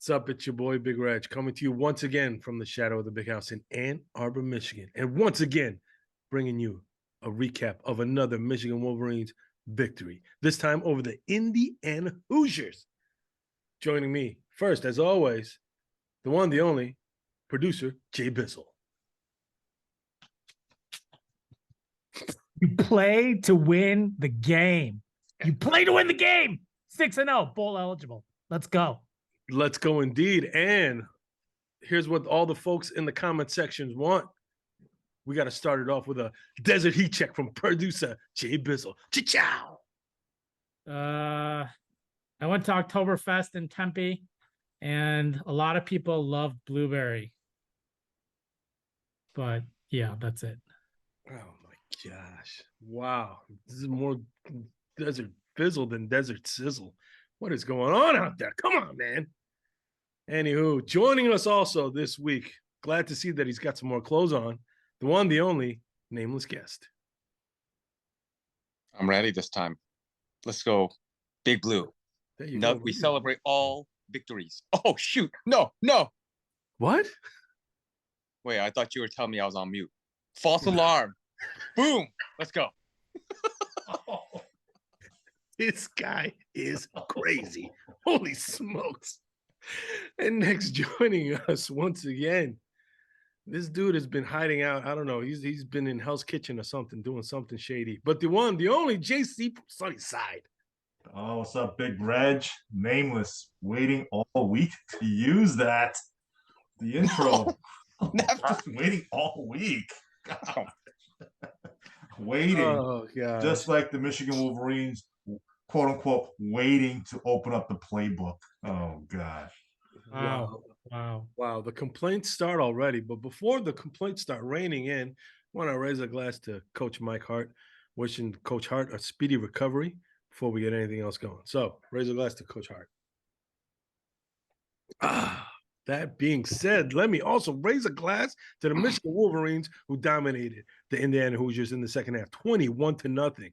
What's up? It's your boy Big Reg coming to you once again from the shadow of the big house in Ann Arbor, Michigan. And once again, bringing you a recap of another Michigan Wolverines victory, this time over the Indiana Hoosiers. Joining me first, as always, the one, the only, producer, Jay Bissell. You play to win the game. You play to win the game. 6-0, bowl eligible. Let's go. Let's go indeed. And here's what all the folks in the comment sections want. We got to start it off with a desert heat check from producer Jay Bissell. Ciao. I went to Oktoberfest in Tempe, and a lot of people loved blueberry. But yeah, that's it. Oh my gosh. Wow. This is more desert fizzle than desert sizzle. What is going on out there? Come on, man. Anywho, joining us also this week, glad to see that he's got some more clothes on, the one, the only, nameless guest. I'm ready this time. Let's go. Big Blue. There you No, go. we celebrate all victories. Oh, shoot. No. What? Wait, I thought you were telling me I was on mute. False alarm. Boom. Let's go. This guy is crazy. Holy smokes. And next, joining us once again, this dude has been hiding out. I don't know. He's been in Hell's Kitchen or something, doing something shady. But the one, the only, JC from Sunnyside. Oh, what's up, Big Reg? Nameless, waiting all week to use that. The intro. Never. Waiting all week. Waiting. Oh, God. Just like the Michigan Wolverines, quote unquote, waiting to open up the playbook. Oh, gosh. Wow. The complaints start already. But before the complaints start raining in, I want to raise a glass to Coach Mike Hart, wishing Coach Hart a speedy recovery before we get anything else going. So, raise a glass to Coach Hart. That being said, let me also raise a glass to the Michigan Wolverines, who dominated the Indiana Hoosiers in the second half, 21-0. There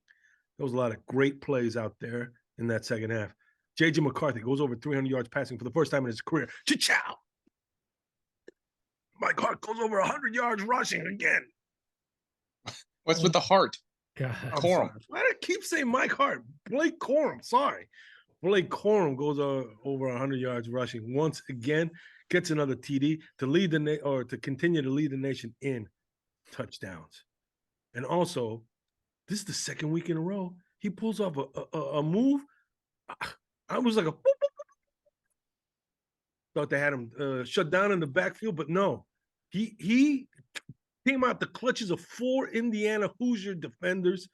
was a lot of great plays out there in that second half. J.J. McCarthy goes over 300 yards passing for the first time in his career. Ciao. Mike Hart goes over 100 yards rushing again. What's with the heart? God. Corum. Why do I keep saying Mike Hart? Blake Corum, sorry. Blake Corum goes over 100 yards rushing once again, gets another TD to lead to continue to lead the nation in touchdowns. And also, this is the second week in a row he pulls off a move. I was like a boop, boop, boop. Thought they had him shut down in the backfield, but no. He came out the clutches of 4 Indiana Hoosier defenders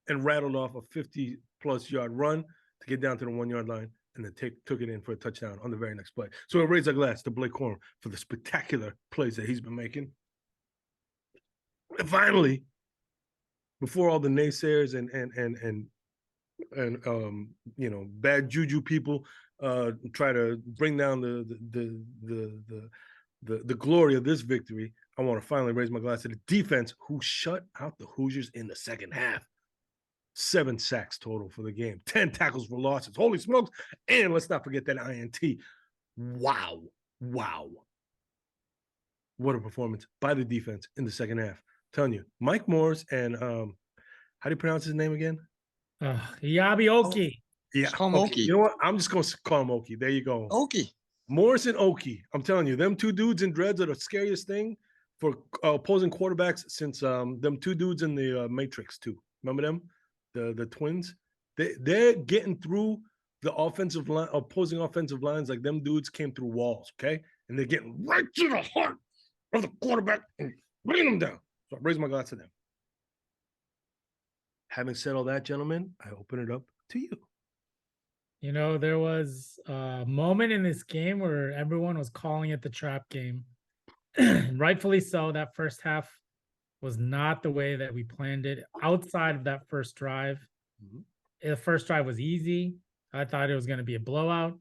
and rattled off a 50-plus yard run to get down to the 1-yard line and then took it in for a touchdown on the very next play. So I raise a glass to Blake Corum for the spectacular plays that he's been making. And finally, before all the naysayers and bad juju people try to bring down the glory of this victory, I want to finally raise my glass to the defense, who shut out the Hoosiers in the second half. 7 sacks total for the game, 10 tackles for losses. Holy smokes. And let's not forget that INT. Wow. What a performance by the defense in the second half. I'm telling you, Mike Morris and how do you pronounce his name again? Yabi Oki. Yeah, Just call him Oki. You know what? I'm just going to call him Oki. There you go. Oki. Morris and Oki. I'm telling you, them two dudes in dreads are the scariest thing for opposing quarterbacks since them two dudes in the Matrix 2. Remember them? The twins? They're getting through the offensive line, opposing offensive lines like them dudes came through walls, okay? And they're getting right to the heart of the quarterback and bringing them down. So I raise my glass to them. Having said all that, gentlemen, I open it up to you. You know, there was a moment in this game where everyone was calling it the trap game. And rightfully so. That first half was not the way that we planned it. Outside of that first drive, the first drive was easy. I thought it was going to be a blowout.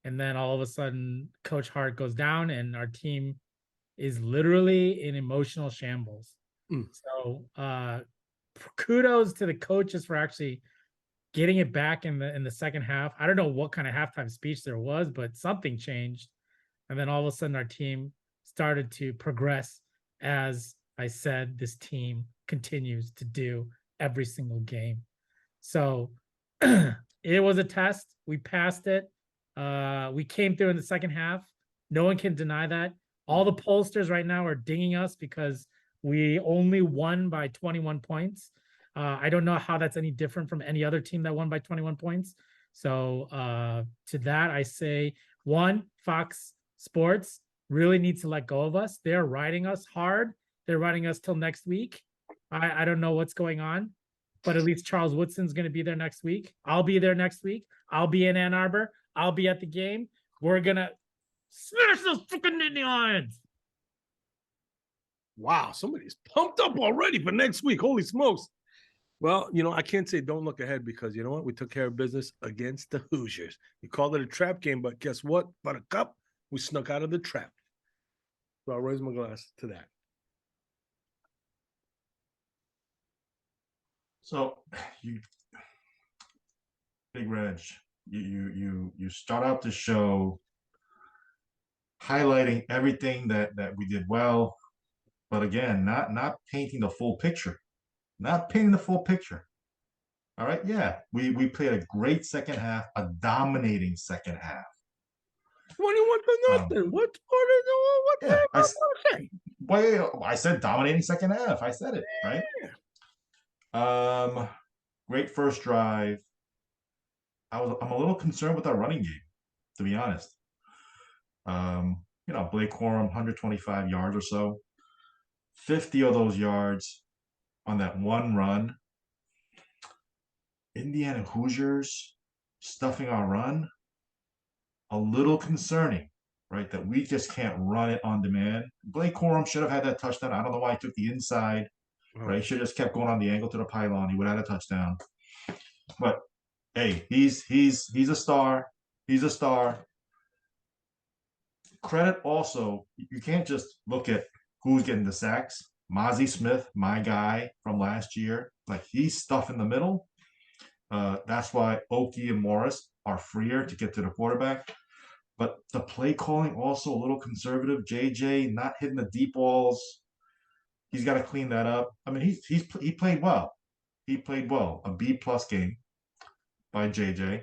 And then all of a sudden, Coach Hart goes down and our team is literally in emotional shambles. So kudos to the coaches for actually getting it back in the second half. I don't know what kind of halftime speech there was, but something changed. And then all of a sudden our team started to progress. As I said, this team continues to do every single game. So it was a test. We passed it. We came through in the second half. No one can deny that. All the pollsters right now are dinging us because we only won by 21 points. I don't know how that's any different from any other team that won by 21 points. So to that, I say, one, Fox Sports really needs to let go of us. They're riding us hard. They're riding us till next week. I don't know what's going on, but at least Charles Woodson's going to be there next week. I'll be there next week. I'll be in Ann Arbor. I'll be at the game. We're going to smash those freaking Nittany Lions. Wow, somebody's pumped up already for next week. Holy smokes. Well, I can't say don't look ahead because you know what? We took care of business against the Hoosiers. You called it a trap game, but guess what? Buttercup, we snuck out of the trap. So I'll raise my glass to that. So Big Reg, you start out the show highlighting everything that we did well, but again, not painting the full picture. Not painting the full picture. All right, yeah, we played a great second half, a dominating second half. 21-0. What? Yeah, I said dominating second half. I said it, right? Great first drive. I'm a little concerned with our running game, to be honest. Blake Corum, 125 yards or so. 50 of those yards on that one run. Indiana Hoosiers stuffing our run. A little concerning, right? That we just can't run it on demand. Blake Corum should have had that touchdown. I don't know why he took the inside, right? He should have just kept going on the angle to the pylon. He would have had a touchdown. But hey, he's a star. He's a star. Credit also, you can't just look at who's getting the sacks. Mozzie Smith, my guy from last year, like he's stuff in the middle. That's why Oki and Morris are freer to get to the quarterback. But the play calling also a little conservative. JJ not hitting the deep balls. He's got to clean that up. I mean, he played well. He played well. A B+ game by JJ.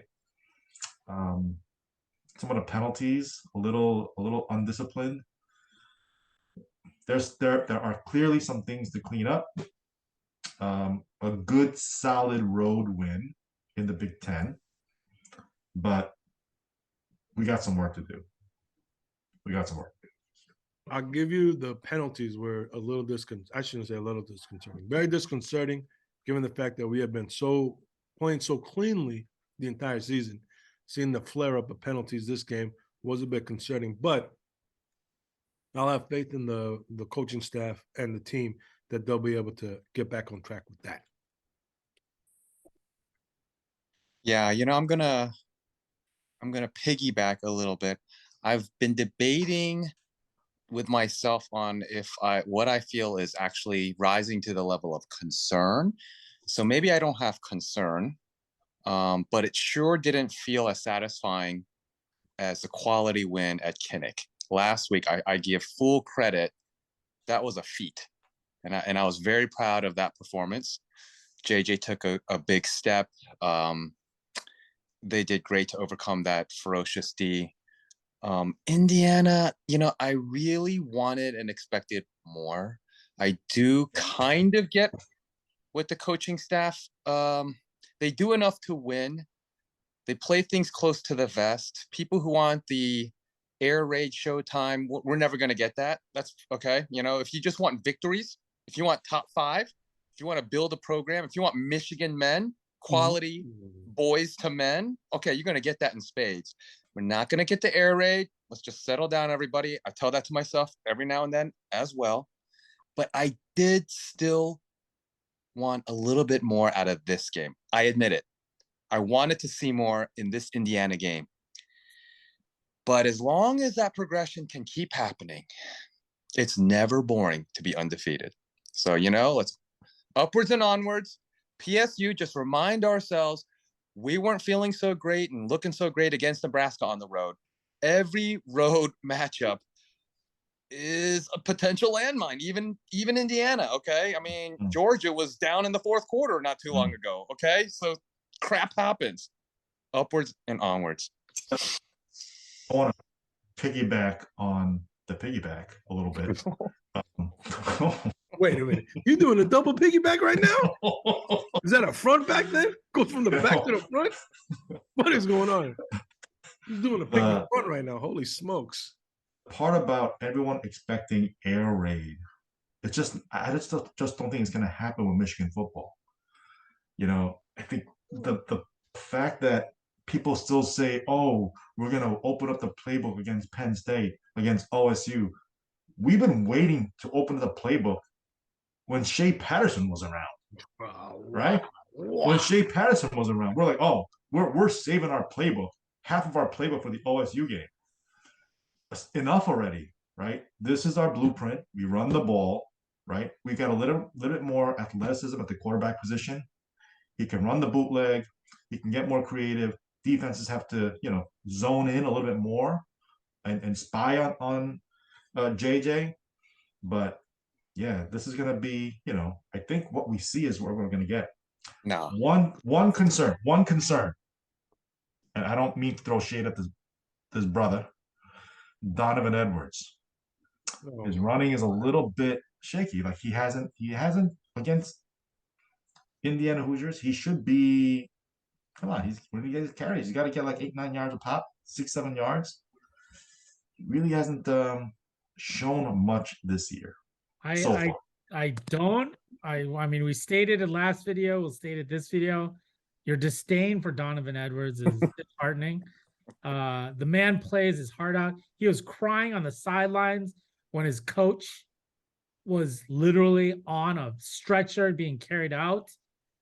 Some of the penalties, a little undisciplined. There are clearly some things to clean up. A good solid road win in the Big Ten, but we got some work to do. I'll give you the penalties were a little I shouldn't say a little disconcerting. Very disconcerting, given the fact that we have been playing so cleanly the entire season. Seeing the flare up of penalties this game was a bit concerning, but I'll have faith in the coaching staff and the team that they'll be able to get back on track with that. Yeah, I'm gonna piggyback a little bit. I've been debating with myself on what I feel is actually rising to the level of concern. So maybe I don't have concern, but it sure didn't feel as satisfying as the quality win at Kinnick. Last week, I give full credit. That was a feat. And I was very proud of that performance. JJ took a big step. They did great to overcome that ferocious D. Indiana, I really wanted and expected more. I do kind of get with the coaching staff. They do enough to win. They play things close to the vest. People who want the air raid showtime, we're never going to get that. That's okay. If you just want victories, if you want top 5, if you want to build a program, if you want Michigan men, quality boys to men, okay, you're going to get that in spades. We're not going to get the air raid. Let's just settle down, everybody. I tell that to myself every now and then as well. But I did still want a little bit more out of this game. I admit it. I wanted to see more in this Indiana game. But as long as that progression can keep happening, it's never boring to be undefeated. So, let's upwards and onwards. PSU, just remind ourselves, we weren't feeling so great and looking so great against Nebraska on the road. Every road matchup is a potential landmine, even Indiana. Okay. I mean, Georgia was down in the fourth quarter not too long ago. Okay. So crap happens upwards and onwards. I want to piggyback on the piggyback a little bit. Wait a minute. You doing a double piggyback right now? Is that a front back then? Goes from the back to the front? What is going on? He's doing a piggyback front right now. Holy smokes. Part about everyone expecting air raid. It's just, I just don't think it's going to happen with Michigan football. You know, I think the fact that people still say, oh, we're going to open up the playbook against Penn State, against OSU. We've been waiting to open the playbook when Shea Patterson was around, right? When Shea Patterson was around, we're like, oh, we're saving our playbook, half of our playbook for the OSU game. Enough already, right? This is our blueprint. We run the ball, right? We got a little bit more athleticism at the quarterback position. He can run the bootleg. He can get more creative. Defenses have to, zone in a little bit more and spy on JJ. But yeah, this is going to be, I think what we see is what we're going to get. No. One concern, and I don't mean to throw shade at this brother, Donovan Edwards. His running is a little bit shaky. Like he hasn't against Indiana Hoosiers. He should be. Come on, when he gets carries, he's got to get like 8-9 yards a pop, 6-7 yards. He really hasn't shown much this year. I mean, we stated it last video. We'll state it this video. Your disdain for Donovan Edwards is disheartening. The man plays his heart out. He was crying on the sidelines when his coach was literally on a stretcher being carried out,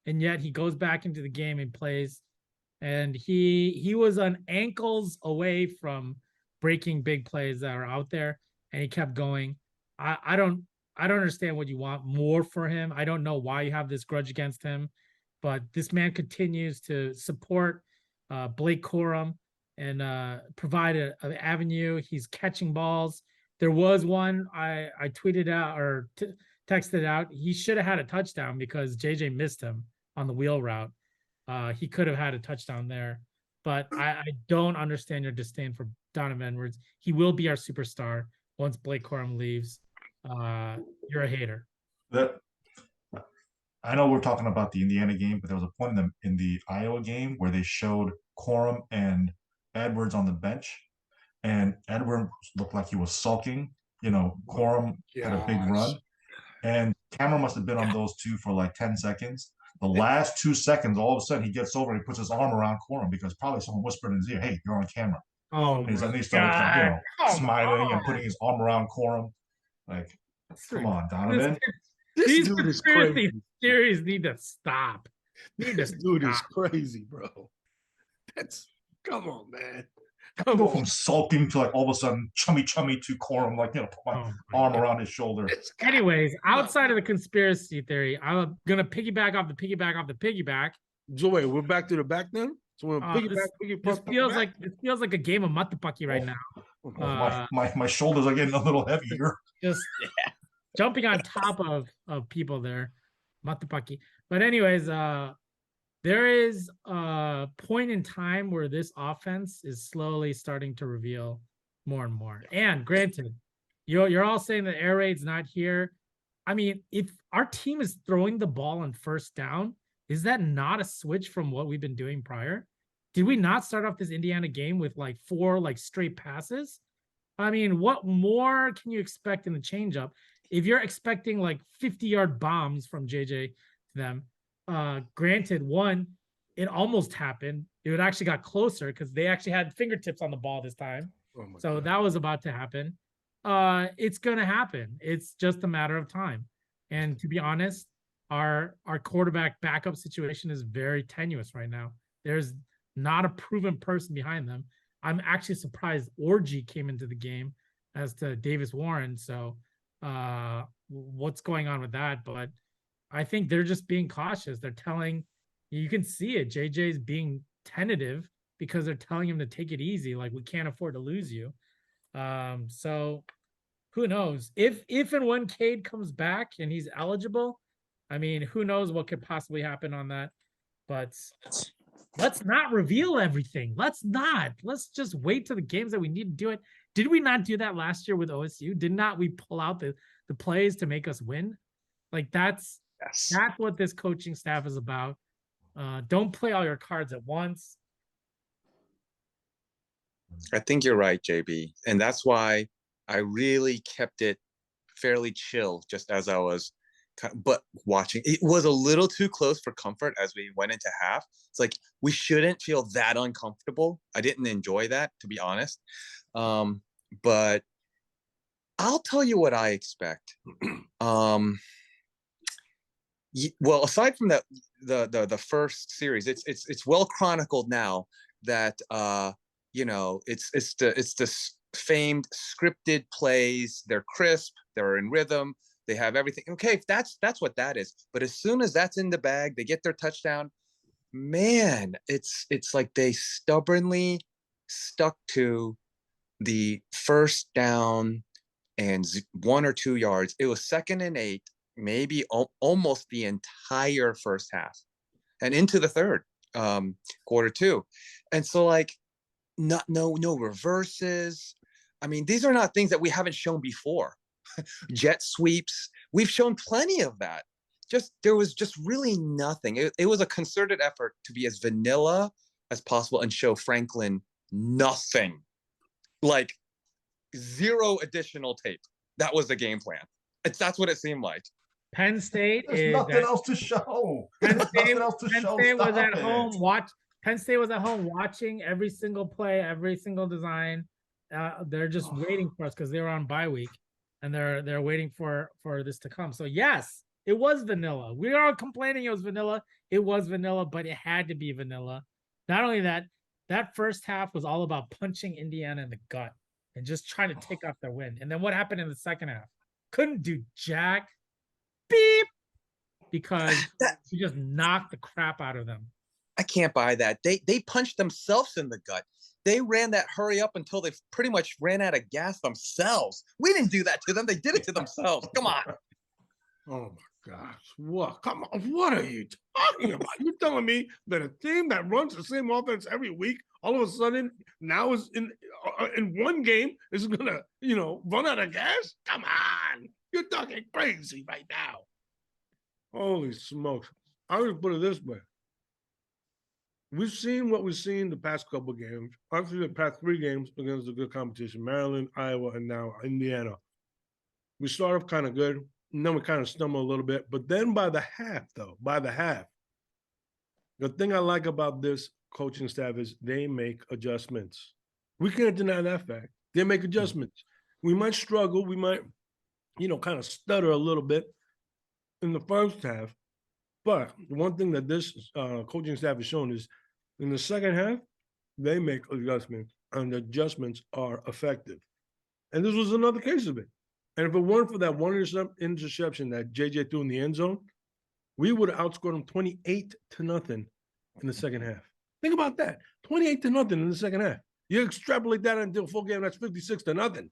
and yet he goes back into the game and plays. And he was on ankles away from breaking big plays that are out there, and he kept going. I don't understand what you want more for him. I don't know why you have this grudge against him, but this man continues to support Blake Corum and provide an avenue. He's catching balls. There was one I tweeted out or texted out. He should have had a touchdown because JJ missed him on the wheel route. He could have had a touchdown there, but I don't understand your disdain for Donovan Edwards. He will be our superstar once Blake Corum leaves. You're a hater. I know we're talking about the Indiana game, but there was a point in the Iowa game where they showed Corum and Edwards on the bench, and Edwards looked like he was sulking. Corum had a big run, and camera must have been on those two for like 10 seconds. The last 2 seconds, all of a sudden, he gets over and he puts his arm around Corum because probably someone whispered in his ear, "Hey, you're on camera." Oh, and he started, smiling and putting his arm around Corum. Like, come on, Donovan. These conspiracy theories need to stop. This dude is crazy, bro. Come on, man. I go from sulking to like all of a sudden chummy to Corum, like put my arm around his shoulder. Anyways, outside of the conspiracy theory, I'm gonna piggyback off the piggyback. So wait, we're back to the back then. So we're piggyback. This feels like a game of matapaki right now. My shoulders are getting a little heavier. Just jumping on top of people there, matapaki. But anyways, there is a point in time where this offense is slowly starting to reveal more and more. And granted, you're all saying that air raid's not here. I mean, if our team is throwing the ball on first down, is that not a switch from what we've been doing prior? Did we not start off this Indiana game with like 4 straight passes? I mean, what more can you expect in the changeup? If you're expecting like 50-yard bombs from JJ to them, granted, one, it almost happened. It actually got closer because they actually had fingertips on the ball this time. So that was about to happen. It's gonna happen. It's just a matter of time. And to be honest, our quarterback backup situation is very tenuous right now. There's not a proven person behind them. I'm actually surprised Orji came into the game as to Davis Warren. So what's going on with that? But I think they're just being cautious. They're telling You can see it. JJ's being tentative because they're telling him to take it easy. Like, we can't afford to lose you. So who knows if and when Cade comes back and he's eligible. I mean, who knows what could possibly happen on that, but let's not reveal everything. Let's just wait till the games that we need to do it. Did we not do that last year with OSU? Did not we pull out the plays to make us win? Like, that's what this coaching staff is about. Don't play all your cards at once. I think you're right, JB. And that's why I really kept it fairly chill just as I was, but watching. It was a little too close for comfort as we went into half. It's like, we shouldn't feel that uncomfortable. I didn't enjoy that, to be honest. But I'll tell you what I expect. Well, aside from that, the first series, it's well chronicled now that it's the famed scripted plays. They're crisp, they're in rhythm, they have everything. Okay, that's what that is. But as soon as that's in the bag, they get their touchdown. Man, it's like they stubbornly stuck to the first down and 1 or 2 yards. It was 2nd and 8, maybe almost the entire first half and into the third quarter too. And so, like, no reverses. I mean, these are not things that we haven't shown before. Jet sweeps, we've shown plenty of that. There was just really nothing. It was a concerted effort to be as vanilla as possible and show Franklin nothing. Like, 0 additional tape. That was the game plan. That's what it seemed like. Penn State There's nothing else to show. Penn State was at Stop home. it. Penn State was at home watching every single play, every single design. They're just waiting for us because they were on bye week, and they're waiting for this to come. So yes, it was vanilla. We are complaining it was vanilla. It was vanilla, but it had to be vanilla. Not only that, that first half was all about punching Indiana in the gut and just trying to take off their win. And then what happened in the second half? Couldn't do jack. Beep. Because we just knocked the crap out of them. I can't buy that. They punched themselves in the gut. They ran that hurry up until they pretty much ran out of gas themselves. We didn't do that to them. They did it to themselves. Come on. Oh my gosh. What? Come on. What are you talking about? You're telling me that a team that runs the same offense every week, all of a sudden now is in one game is gonna, run out of gas? Come on. You're talking crazy right now. Holy smokes. I would put it this way. We've seen what we've seen the past couple of games. Actually, the past 3 games against a good competition. Maryland, Iowa, and now Indiana. We start off kind of good, and then we kind of stumble a little bit. But then by the half, the thing I like about this coaching staff is they make adjustments. We can't deny that fact. They make adjustments. We might struggle. We might, kind of stutter a little bit in the first half. But the one thing that this coaching staff has shown is in the second half, they make adjustments, and the adjustments are effective. And this was another case of it. And if it weren't for that one interception that JJ threw in the end zone, we would have outscored them 28-0 in the second half. Think about that. 28-0 in the second half. You extrapolate that until full game, that's 56-0.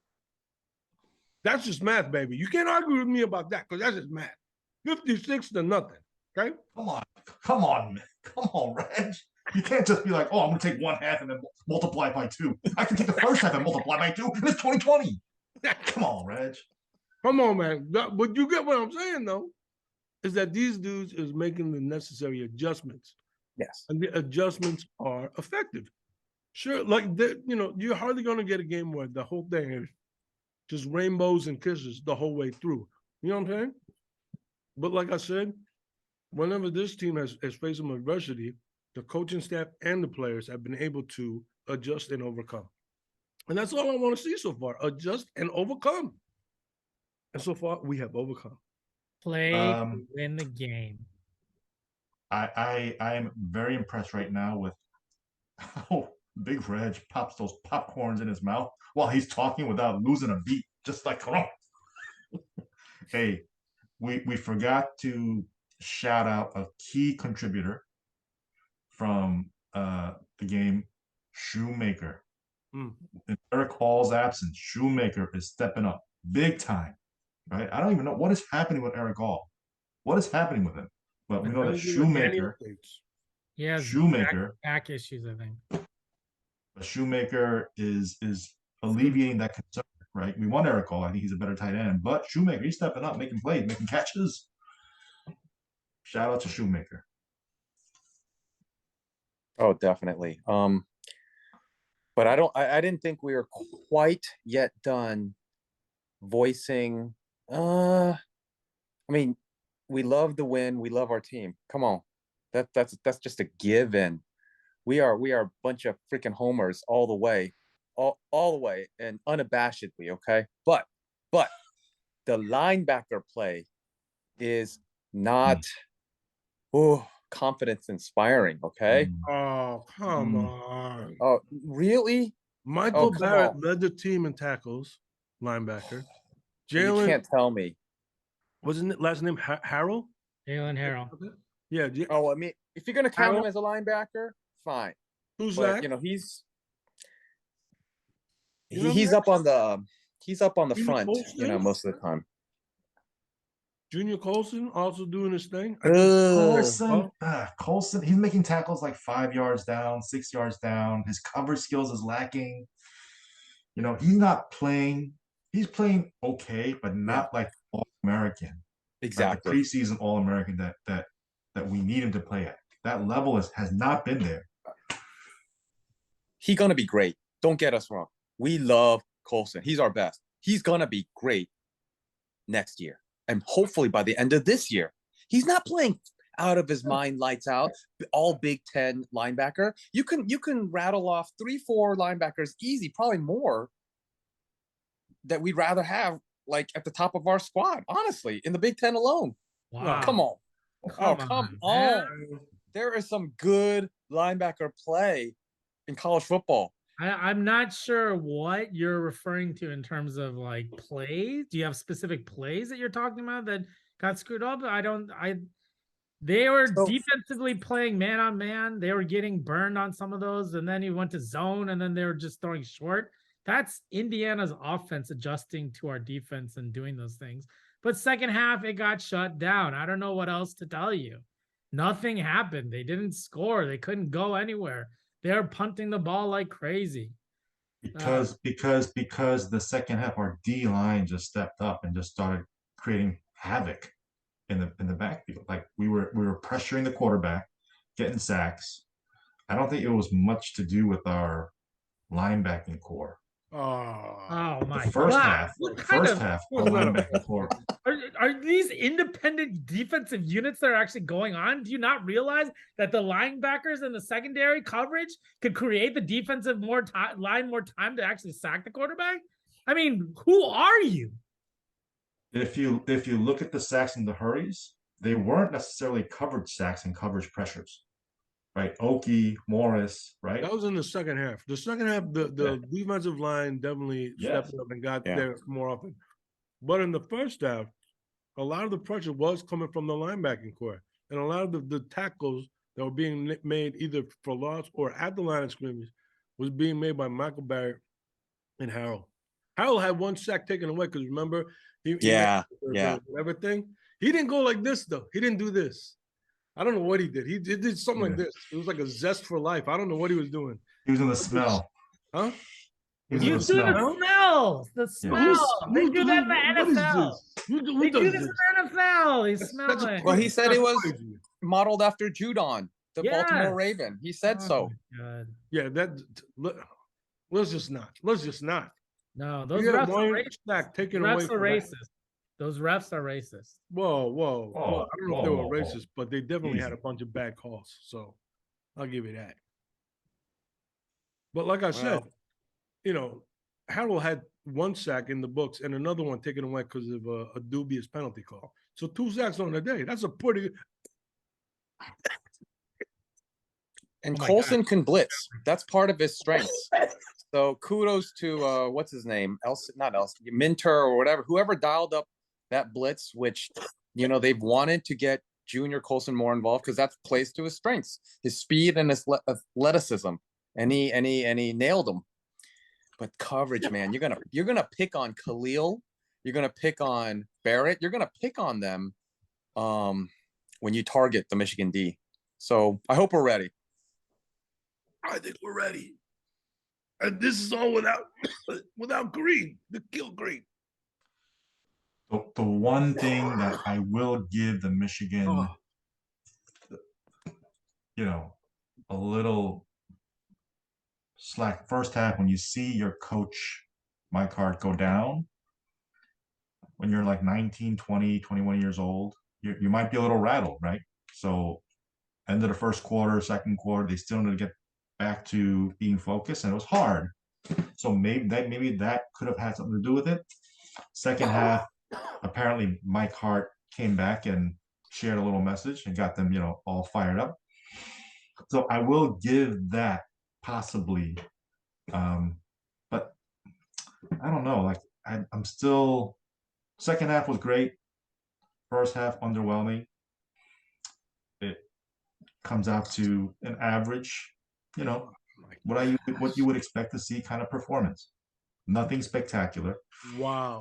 That's just math, baby. You can't argue with me about that because that's just math. 56-0. Okay? Come on, Reg. You can't just be like, oh, I'm going to take 1/2 and then multiply it by 2. I can take the first half and multiply by 2, and it's 2020. Come on, Reg. Come on, man. But you get what I'm saying, though, is that these dudes is making the necessary adjustments. Yes. And the adjustments are effective. Sure, like, you're hardly going to get a game where the whole thing is just rainbows and kisses the whole way through. You know what I'm saying? But like I said, whenever this team has faced some adversity, the coaching staff and the players have been able to adjust and overcome. And that's all I want to see so far. Adjust and overcome. And so far, we have overcome. Play to win the game. I am very impressed right now with how Big Reg pops those popcorns in his mouth while he's talking without losing a beat. Just like, come on. Hey, we forgot to shout out a key contributor from the game, Shoemaker. Mm. In Eric Hall's absence, Shoemaker is stepping up big time. Right? I don't even know what is happening with Eric Hall. What is happening with him? But we know that Shoemaker, He has Shoemaker, back issues, I think. Shoemaker is alleviating that concern. Right? We want Eric Hall. I think he's a better tight end. But Shoemaker, he's stepping up, making plays, making catches. Shout out to Shoemaker. Oh, definitely. But I didn't think we were quite yet done voicing. I mean, we love the win. We love our team. Come on, that's just a given. We are a bunch of freaking homers all the way, all the way, and unabashedly. Okay, but the linebacker play is not confidence inspiring. Okay. Oh, come on. Oh, really? Michael come Barrett on. led the team in tackles, linebacker. You Jalen, can't tell me. wasn't it last name Harrell? Jalen Harrell. Yeah. Oh, I mean, if you're gonna count Harrell? him as a linebacker, fine. Who's But that? you know, he's You know he's that? up on the Junior front, Colson? most of the time. Junior Colson also doing his thing. Colson, he's making tackles like 5 yards down, 6 yards down. His coverage skills is lacking. You know, he's not playing. He's playing okay, but not like All-American. Exactly. Like the preseason All-American that we need him to play at. That level has not been there. He's gonna be great. Don't get us wrong. We love Colson. He's our best. He's gonna be great next year. And hopefully by the end of this year. He's not playing out of his mind, lights out, all Big Ten linebacker. You can rattle off 3-4 linebackers easy, probably more, that we'd rather have like at the top of our squad, honestly, in the Big Ten alone. Wow. Come on. Come on. Man. There is some good linebacker play in college football. I'm not sure what you're referring to in terms of like plays. Do you have specific plays that you're talking about that got screwed up? They were defensively playing man on man. They were getting burned on some of those, and then he went to zone, and then they were just throwing short. That's Indiana's offense adjusting to our defense and doing those things. But second half, it got shut down. I don't know what else to tell you. Nothing happened. They didn't score. They couldn't go anywhere. They're punting the ball like crazy. Because the second half, our D line just stepped up and just started creating havoc in the backfield. Like we were pressuring the quarterback, getting sacks. I don't think it was much to do with our linebacking core. Oh my the first God. half, our linebacking core. Are these independent defensive units that are actually going on? Do you not realize that the linebackers and the secondary coverage could create the defensive line more time to actually sack the quarterback? I mean, who are you? If you look at the sacks and the hurries, they weren't necessarily coverage sacks and coverage pressures. Right, Oki, Morris, right? That was in the second half. The second half, the defensive line definitely stepped up and got there more often. But in the first half, a lot of the pressure was coming from the linebacking core. And a lot of the tackles that were being made either for loss or at the line of scrimmage was being made by Michael Barrett and Harrell. Harrell had one sack taken away because remember, everything. He didn't go like this, though. He didn't do this. I don't know what he did. He did something like this. It was like a zest for life. I don't know what he was doing. He was in the smell. Huh? He was doing the smell. The smell. They do that in the NFL. They do this in the NFL. He's smelling. Well, he said it was modeled after Judon, the Baltimore Raven. He said so. Yeah, let's just not. No, those refs are racist. Taken away. Refs are racist. Those refs are racist. Whoa. I don't know if they were racist, but they definitely had a bunch of bad calls. So I'll give you that. But like I said, Harrell had one sack in the books and another one taken away because of a dubious penalty call. So 2 sacks on a day. That's a pretty. And Colson can blitz. That's part of his strengths. So kudos to what's his name? Minter or whatever, whoever dialed up that blitz, which they've wanted to get Junior Colson more involved because that plays to his strengths, his speed and his athleticism, and he nailed him. But coverage, man, you're gonna pick on Khalil, you're gonna pick on Barrett, you're gonna pick on them when you target the Michigan D. So I hope we're ready. I think we're ready. And this is all without Green, the kill Green. The one thing that I will give the Michigan, a little slack first half when you see your coach, Mike Hart, go down, when you're like 19, 20, 21 years old, you might be a little rattled, right? So end of the first quarter, second quarter, they still need to get back to being focused, and it was hard. So maybe that could have had something to do with it. Second half, apparently Mike Hart came back and shared a little message and got them, all fired up. So I will give that possibly, but I don't know. Like I'm still. Second half was great. First half underwhelming. It comes out to an average, what you would expect to see kind of performance. Nothing spectacular. Wow.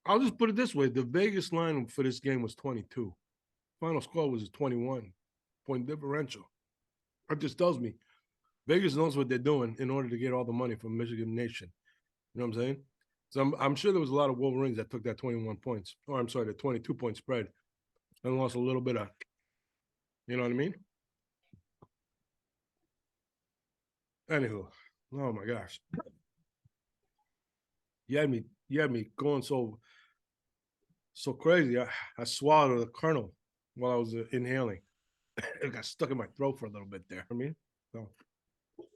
I'll just put it this way. The Vegas line for this game was 22. Final score was a 21-point differential. That just tells me Vegas knows what they're doing in order to get all the money from Michigan Nation. You know what I'm saying? So I'm sure there was a lot of Wolverines that took that 21 points, or I'm sorry, the 22-point spread and lost a little bit of, you know what I mean? Anywho, oh my gosh. You had me going so crazy. I swallowed a kernel while I was inhaling. It got stuck in my throat for a little bit there. So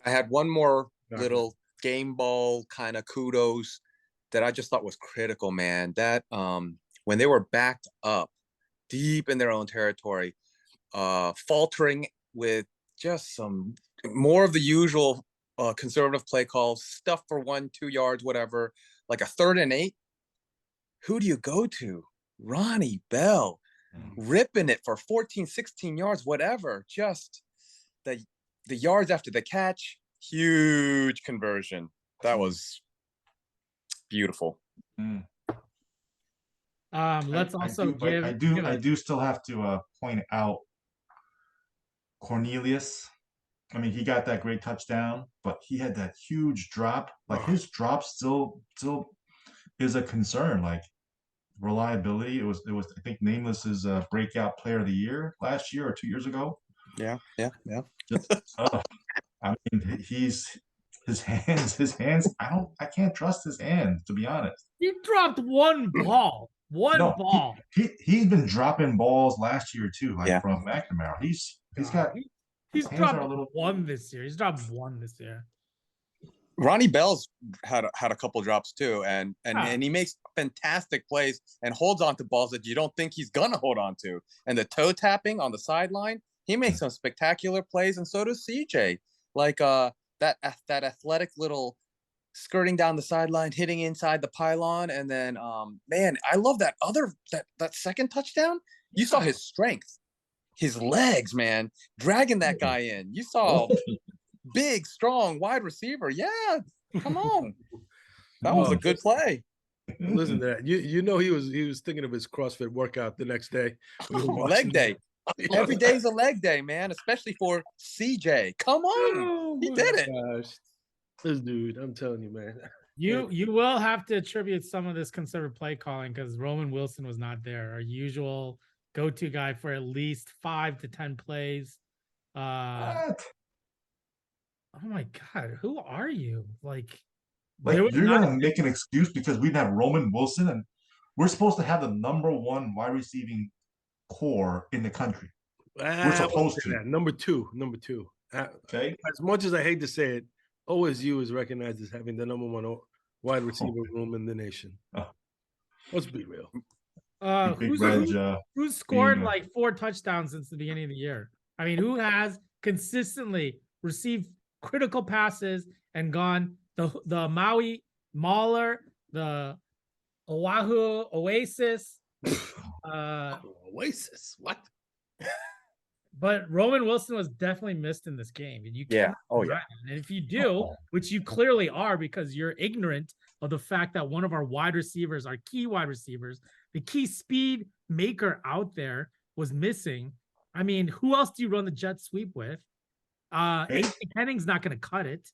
I had one more little game ball kind of kudos that I just thought was critical, man. That when they were backed up deep in their own territory, faltering with just some more of the usual conservative play calls, stuff for 1-2 yards, whatever, like a 3rd and 8. Who do you go to? Ronnie Bell, ripping it for 14, 16 yards, whatever. Just the yards after the catch, huge conversion. That was beautiful. Let's also I do still have to point out Cornelius. I mean, he got that great touchdown, but he had that huge drop. Like his drop still is a concern. Like reliability. It was I think Nameless's breakout player of the year last year or 2 years ago. Yeah. I mean, his hands. I can't trust his hands, to be honest. He dropped one ball. Ball. He's been dropping balls last year too, from McNamara. He's dropped one this year. He's dropped one this year. Ronnie Bell's had a couple drops too, and he makes fantastic plays and holds on to balls that you don't think he's gonna hold on to. And the toe tapping on the sideline, he makes some spectacular plays, and so does CJ. Like that athletic little skirting down the sideline, hitting inside the pylon, and then man, I love that second touchdown. You saw his strength, his legs, man, dragging that guy in. You saw big, strong, wide receiver. Yeah, come on. That was a good play. Listen to that. You know he was thinking of his CrossFit workout the next day. Leg day. Every day's a leg day, man, especially for CJ. Come on. He did it. Gosh. This dude, I'm telling you, man. You will have to attribute some of this conservative play calling because Roman Wilson was not there, our usual go-to guy for at least 5 to 10 plays. What? Oh my God, who are you? Like you're gonna make an excuse because we didn't have Roman Wilson, and we're supposed to have the #1 wide receiving core in the country. We're supposed to. Number two. Okay. As much as I hate to say it, OSU is recognized as having the #1 wide receiver room in the nation. Let's be real. Who's scored like 4 touchdowns since the beginning of the year? I mean, who has consistently received critical passes and gone the Maui Mauler, the Oahu Oasis? Oasis. What? But Roman Wilson was definitely missed in this game. And you Yeah. cannot Oh, deny it. And if you do, which you clearly are because you're ignorant of the fact that one of our wide receivers, our key wide receivers, the key speed maker out there was missing. I mean, who else do you run the jet sweep with? A.J. Henning's not going to cut it.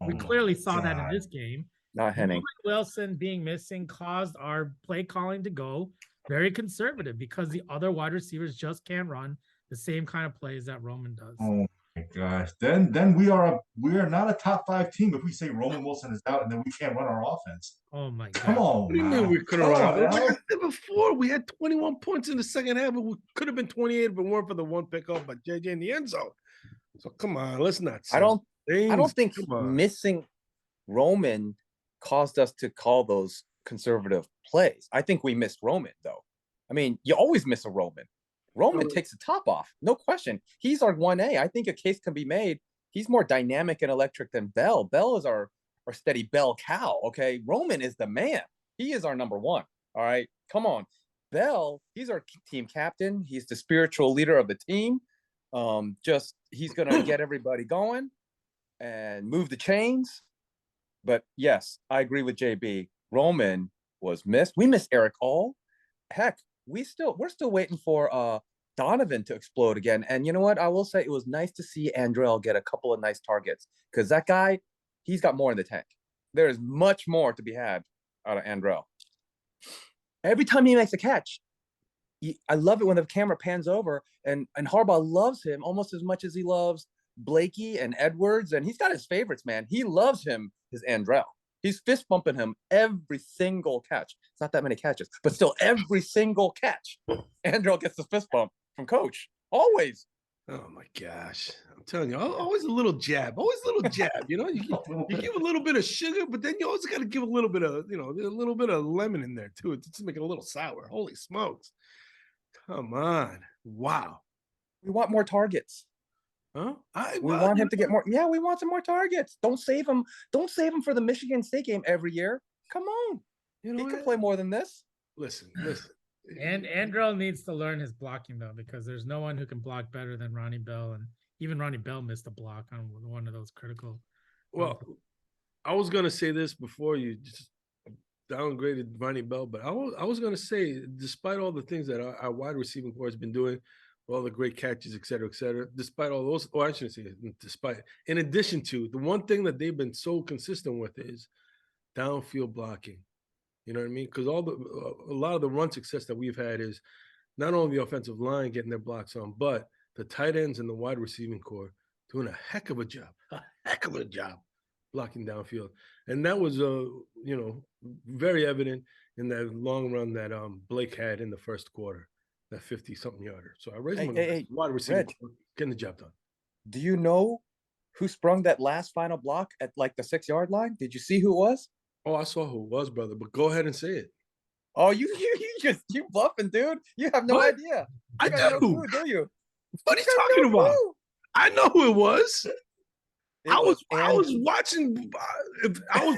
We clearly saw that in this game. Not Henning. Roman Wilson being missing caused our play calling to go very conservative because the other wide receivers just can't run the same kind of plays that Roman does. Oh my gosh. Then we are not a top 5 team if we say Roman Wilson is out and then we can't run our offense. Oh my God. Come on. What do you now. mean we couldn't Come run on, out? Like Al. I said before, we had 21 points in the second half, but we could have been 28 if it weren't for the one pickup by JJ in the end zone. So come on, let's not. I don't things. think Come on. missing Roman caused us to call those conservative plays. I think we missed Roman, though. I mean, you always miss a Roman. Roman takes the top off, no question. He's our 1A. I think a case can be made. He's more dynamic and electric than Bell. Bell is our steady bell cow, okay? Roman is the man. He is our number 1, all right? Come on. Bell, he's our team captain. He's the spiritual leader of the team. He's going to get everybody going and move the chains. But yes, I agree with JB. Roman was missed. We missed Eric All. Heck, we're still waiting for Donovan to explode again. And you know what? I will say it was nice to see Andrell get a couple of nice targets because that guy, he's got more in the tank. There is much more to be had out of Andrell. Every time he makes a catch, I love it when the camera pans over and Harbaugh loves him almost as much as he loves Blakey and Edwards. And he's got his favorites, man. He loves him, his Andrell. He's fist bumping him every single catch. It's not that many catches, but still every single catch. Andrell gets the fist bump from coach. Always. Oh my gosh. I'm telling you, always a little jab. Always a little jab. You know, you give a little bit of sugar, but then you always got to give a little bit of, a little bit of lemon in there too. To make it a little sour. Holy smokes. Come on. Wow. We want more targets. Huh? We want him to get more. Yeah, we want some more targets. Don't save him. Don't save him for the Michigan State game every year. Come on. He can play more than this. Listen. And Andrell needs to learn his blocking though, because there's no one who can block better than Ronnie Bell, and even Ronnie Bell missed a block on one of those critical. Well, I was gonna say this before you just downgraded Ronnie Bell, but I was gonna say, despite all the things that our wide receiving core has been doing, all the great catches, et cetera, despite all those, I shouldn't say despite, in addition to, the one thing that they've been so consistent with is downfield blocking. You know what I mean? Because a lot of the run success that we've had is not only the offensive line getting their blocks on, but the tight ends and the wide receiving core doing a heck of a job blocking downfield. And that was, very evident in that long run that Blake had in the first quarter, that 50-something yarder. So I raised my wide receiver getting the job done. Do you know who sprung that last final block at like the 6-yard line? Did you see who it was? Oh, I saw who it was, brother, but go ahead and say it. Oh, you bluffing, dude. You have no idea. I do. No clue, do you? What are you talking about? I know who it was. I was watching. I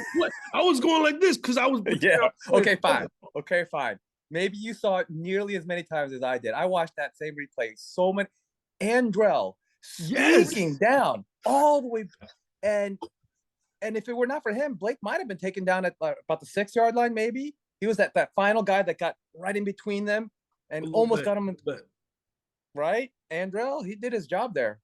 was going like this because I was. Yeah. Okay, fine. Maybe you saw it nearly as many times as I did. I watched that same replay so many. Andrell sneaking down all the way, and if it were not for him, Blake might have been taken down at about the 6-yard line. Maybe he was that final guy that got right in between them and almost got him. Right, Andrell, he did his job there.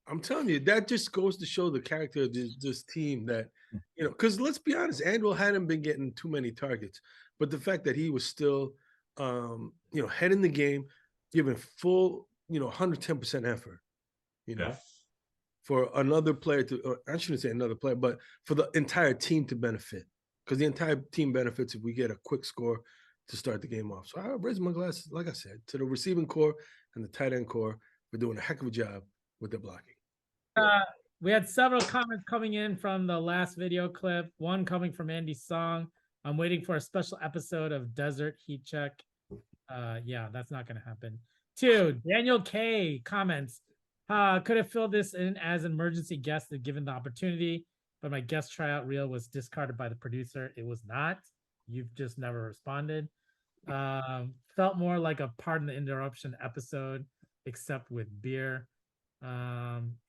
I'm telling you, that just goes to show the character of this team. That because let's be honest, Andrell hadn't been getting too many targets, but the fact that he was still, head in the game, giving full, 110% effort, for another player to, I shouldn't say another player, but for the entire team to benefit, because the entire team benefits if we get a quick score to start the game off. So I raise my glasses, like I said, to the receiving core and the tight end core for doing a heck of a job with their blocking. We had several comments coming in from the last video clip. One coming from Andy Song. I'm waiting for a special episode of Desert Heat Check. Yeah, that's not going to happen. 2, Daniel K comments. Could have filled this in as an emergency guest if given the opportunity, but my guest tryout reel was discarded by the producer. It was not. You've just never responded. Felt more like a Pardon the Interruption episode, except with beer.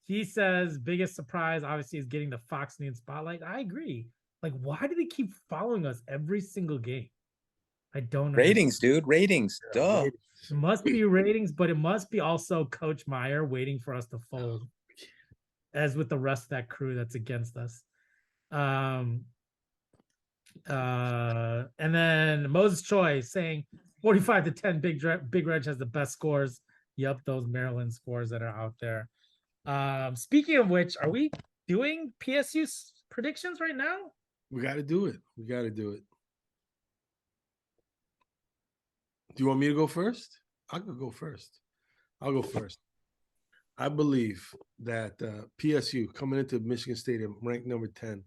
He says biggest surprise obviously is getting the Fox News spotlight. I agree. Like, why do they keep following us every single game? I don't Ratings, dude. Ratings. Duh. It must be ratings, but it must be also Coach Meyer waiting for us to fold, as with the rest of that crew that's against us. And then Moses Choi saying 45-10, Big Reg has the best scores. Yep, those Maryland scores that are out there. Speaking of which, are we doing PSU predictions right now? We got to do it. We got to do it. Do you want me to go first? I could go first. I'll go first. I believe that PSU coming into Michigan Stadium ranked number 10.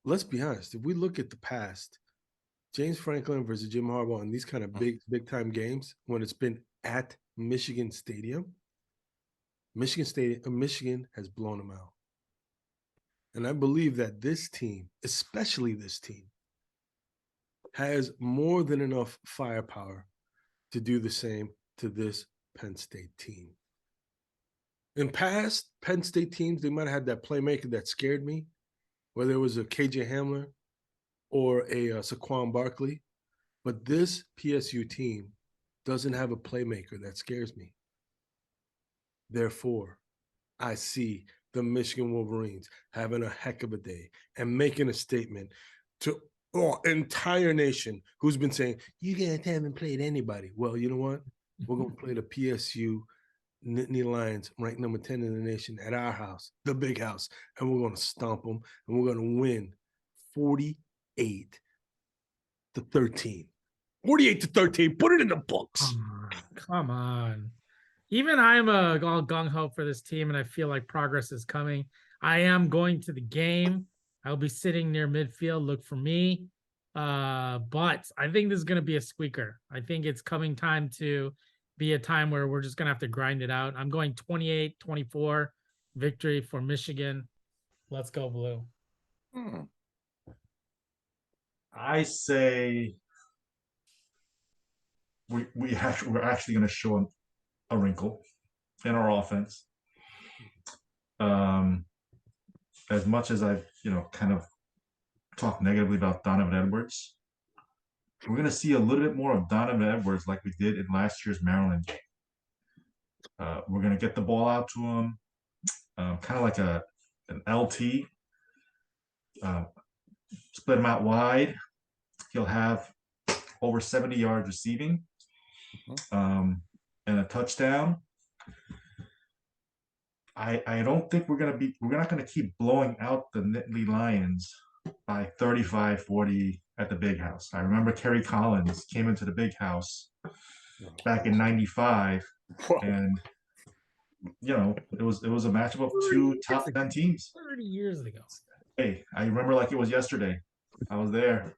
Let's be honest. If we look at the past, James Franklin versus Jim Harbaugh in these kind of big time games, when it's been at Michigan Stadium, Michigan has blown them out. And I believe that this team, especially this team, has more than enough firepower to do the same to this Penn State team. In past Penn State teams, they might have had that playmaker that scared me, whether it was a KJ Hamler or a Saquon Barkley. But this PSU team doesn't have a playmaker that scares me. Therefore, I see the Michigan Wolverines having a heck of a day and making a statement to entire nation who's been saying, you guys haven't played anybody. Well, you know what? We're going to play the PSU Nittany Lions, ranked number 10 in the nation, at our house, the big house, and we're going to stomp them, and we're going to win 48-13. 48-13. Put it in the books. Come on. Even I'm all gung-ho for this team, and I feel like progress is coming. I am going to the game. I'll be sitting near midfield. Look for me. But I think this is going to be a squeaker. I think it's coming time to be a time where we're just going to have to grind it out. I'm going 28-24 victory for Michigan. Let's go blue. I say we're actually going to show a wrinkle in our offense. As much as I've kind of talked negatively about Donovan Edwards, we're going to see a little bit more of Donovan Edwards like we did in last year's Maryland game. We're going to get the ball out to him, kind of like an LT, split him out wide. He'll have over 70 yards receiving, and a touchdown. I don't think we're not going to keep blowing out the Nittany Lions by 35-40 at the big house. I remember Kerry Collins came into the big house back in '95, and it was a matchup of two top 10 teams. 30 years ago. Hey, I remember like it was yesterday. I was there.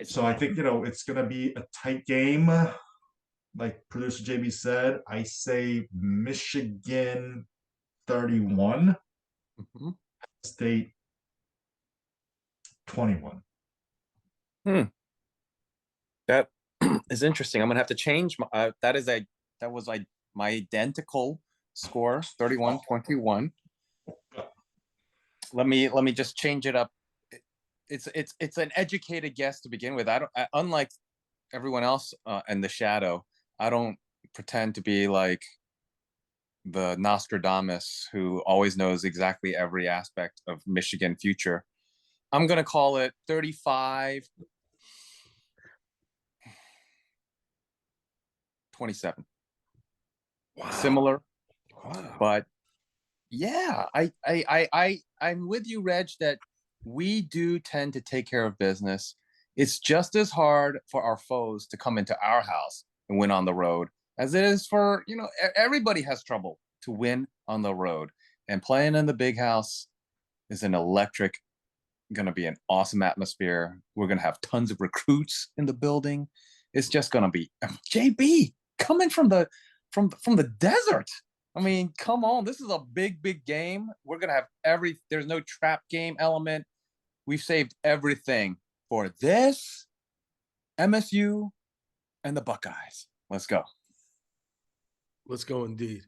So I think it's going to be a tight game. Like producer JB said, I say Michigan 31, State 21. That is interesting. I'm gonna have to change my. That was like my identical score, 31-21. Let me just change it up. It's an educated guess to begin with. Unlike everyone else in the shadow, I don't pretend to be like the Nostradamus who always knows exactly every aspect of Michigan future. I'm going to call it 35-27. Wow. Similar. Wow. But yeah, I'm with you, Reg, that we do tend to take care of business. It's just as hard for our foes to come into our house and win on the road as it is for, everybody has trouble to win on the road. And playing in the big house is going to be an awesome atmosphere. We're going to have tons of recruits in the building. It's just going to be JB coming from the desert. I mean, come on. This is a big game. We're going to have there's no trap game element. We've saved everything for this. MSU and the Buckeyes. Let's go. Let's go indeed.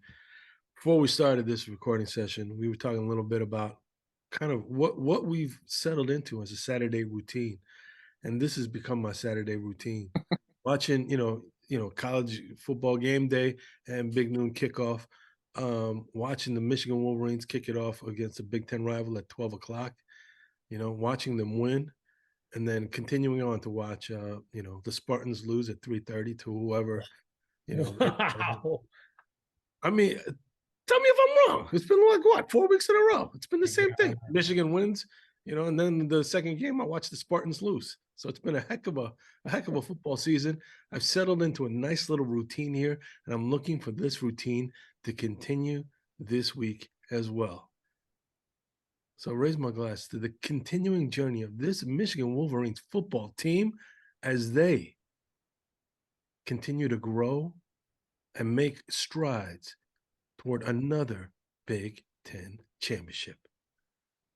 Before we started this recording session, we were talking a little bit about kind of what we've settled into as a Saturday routine. And this has become my Saturday routine. Watching, college football game day and big noon kickoff. Watching the Michigan Wolverines kick it off against a Big Ten rival at 12 o'clock. Watching them win, and then continuing on to watch, the Spartans lose at 3:30 to whoever, Wow. I mean, tell me if I'm wrong. It's been like what, 4 weeks in a row? It's been the same thing. Michigan wins, and then the second game I watched the Spartans lose. So it's been a heck of a football season. I've settled into a nice little routine here, and I'm looking for this routine to continue this week as well. So I raise my glass to the continuing journey of this Michigan Wolverines football team as they continue to grow and make strides toward another Big Ten championship.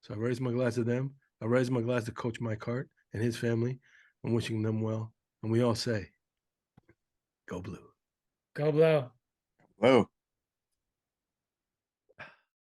So I raise my glass to them. I raise my glass to Coach Mike Hart and his family. I'm wishing them well. And we all say, go blue. Go Blue. Whoa.